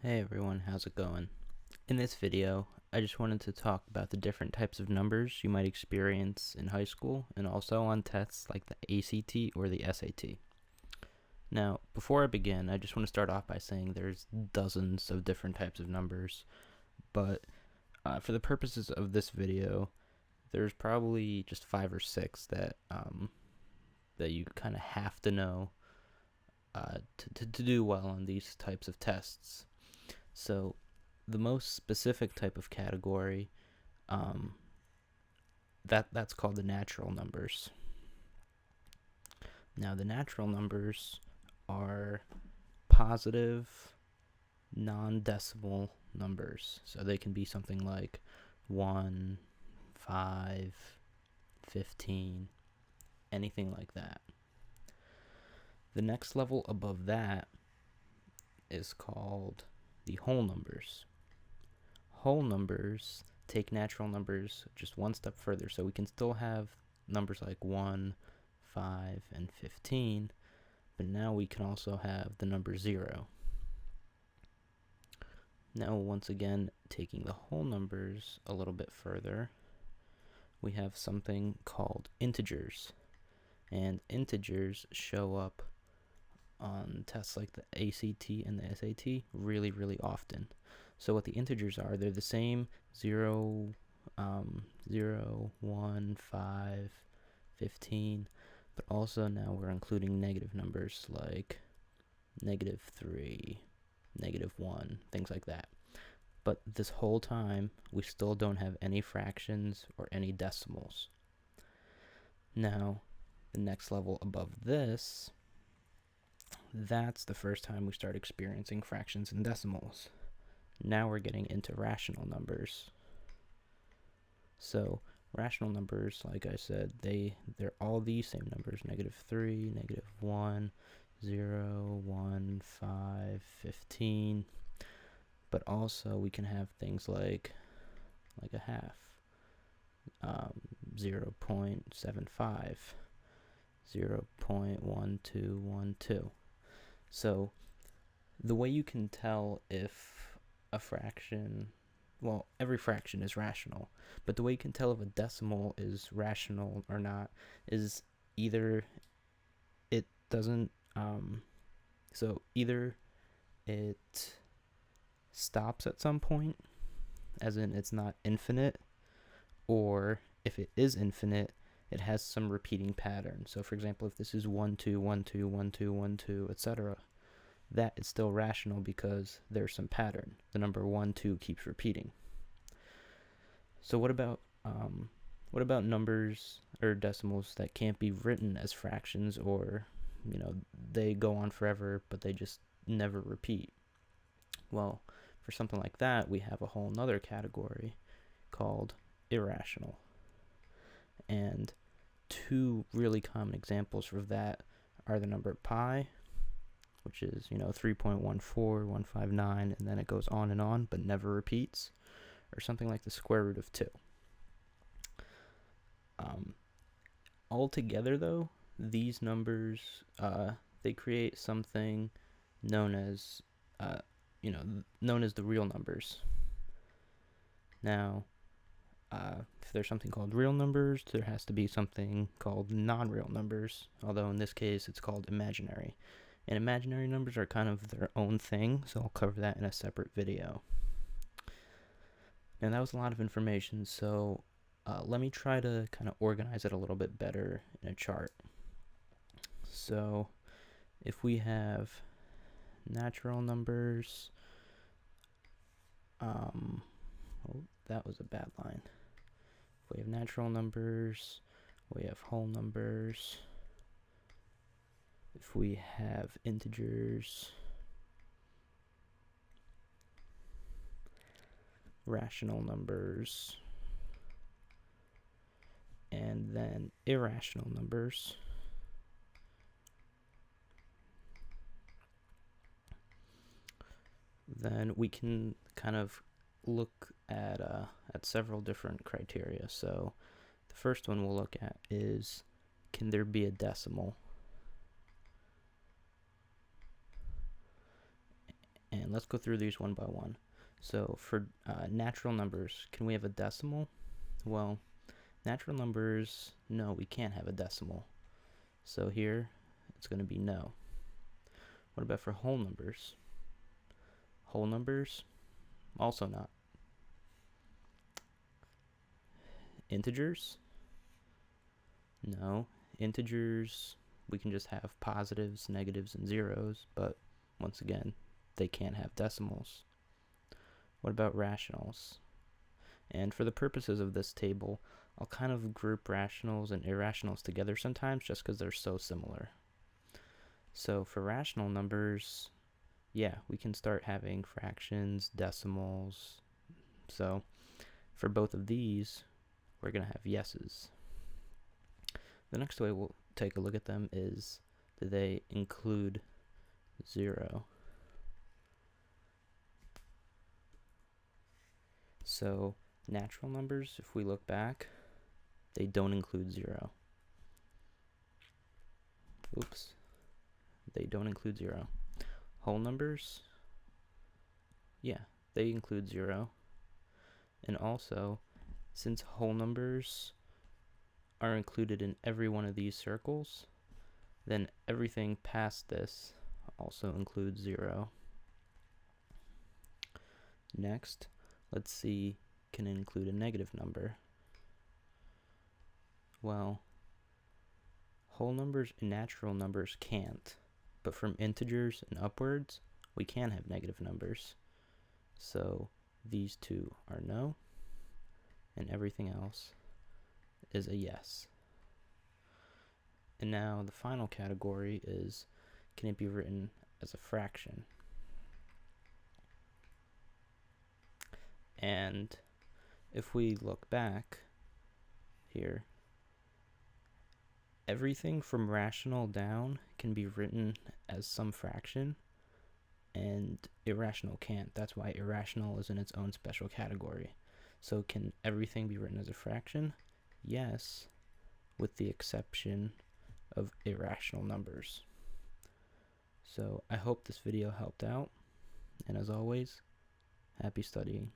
Hey everyone, how's it going? In this video, I just wanted to talk about the different types of numbers you might experience in high school and also on tests like the ACT or the SAT. Now, before I begin, I just want to start off by saying there's dozens of different types of numbers, but for the purposes of this video, there's probably just 5 or 6 that you kind of have to know to do well on these types of tests. So the most specific type of category, that's called the natural numbers. Now the natural numbers are positive, non-decimal numbers. So they can be something like 1, 5, 15, anything like that. The next level above that is called the whole numbers. Whole numbers take natural numbers just one step further, so we can still have numbers like 1, 5, and 15, but now we can also have the number 0. Now, once again, taking the whole numbers a little bit further, we have something called integers, and integers show up on tests like the ACT and the SAT really often. So what the integers are, they're the same 0, 1, 5, 15, but also now we're including negative numbers like -3, -1, things like that. But this whole time, we still don't have any fractions or any decimals. Now, the next level above this, that's the first time we start experiencing fractions and decimals. Now we're getting into rational numbers. So rational numbers, like I said, they're all these same numbers: -3, -1, 0, 1, 5, 15. But also we can have things like a half, 0.75, 0.1212. So the way you can tell if a fraction, well, every fraction is rational, but the way you can tell if a decimal is rational or not is either it doesn't, so either it stops at some point, as in it's not infinite, or if it is infinite, it has some repeating pattern. So for example, if this is 1, 2, 1, 2, 1, 2, 1, 2, etc., that is still rational because there's some pattern. The number 1, 2 keeps repeating. So what about numbers or decimals that can't be written as fractions, or they go on forever but they just never repeat? Well, for something like that, we have a whole nother category called irrational. And 2 really common examples of that are the number pi, which is 3.14159, and then it goes on and on but never repeats, or something like the square root of 2. Altogether, though, these numbers they create something known as the real numbers. Now, if there's something called real numbers, there has to be something called non-real numbers, although in this case it's called imaginary. And imaginary numbers are kind of their own thing, so I'll cover that in a separate video. Now that was a lot of information, so let me try to kind of organize it a little bit better in a chart. So if we have natural numbers, that was a bad line. If we have natural numbers, we have whole numbers. If we have integers, rational numbers, and then irrational numbers, then we can kind of look at several different criteria. So the first one we'll look at is, can there be a decimal? And let's go through these one by one. So for natural numbers, can we have a decimal? Well, natural numbers, no, we can't have a decimal. So here, it's going to be no. What about for whole numbers? Whole numbers, also not. Integers? No. Integers, we can just have positives, negatives, and zeros, but once again, they can't have decimals. What about rationals? And for the purposes of this table, I'll kind of group rationals and irrationals together sometimes just because they're so similar. So for rational numbers, yeah, we can start having fractions, decimals. So for both of these, we're going to have yeses. The next way we'll take a look at them is, do they include 0? So natural numbers, if we look back, they don't include 0. Oops. They don't include 0. Whole numbers, yeah, they include 0. And also, since whole numbers are included in every one of these circles, then everything past this also includes 0. Next, let's see, can it include a negative number? Well, whole numbers and natural numbers can't, but from integers and upwards, we can have negative numbers. So these two are no, and everything else is a yes. And now the final category is, can it be written as a fraction? And if we look back here, everything from rational down can be written as some fraction, and irrational can't. That's why irrational is in its own special category. So can everything be written as a fraction? Yes, with the exception of irrational numbers. So I hope this video helped out, and as always, happy studying.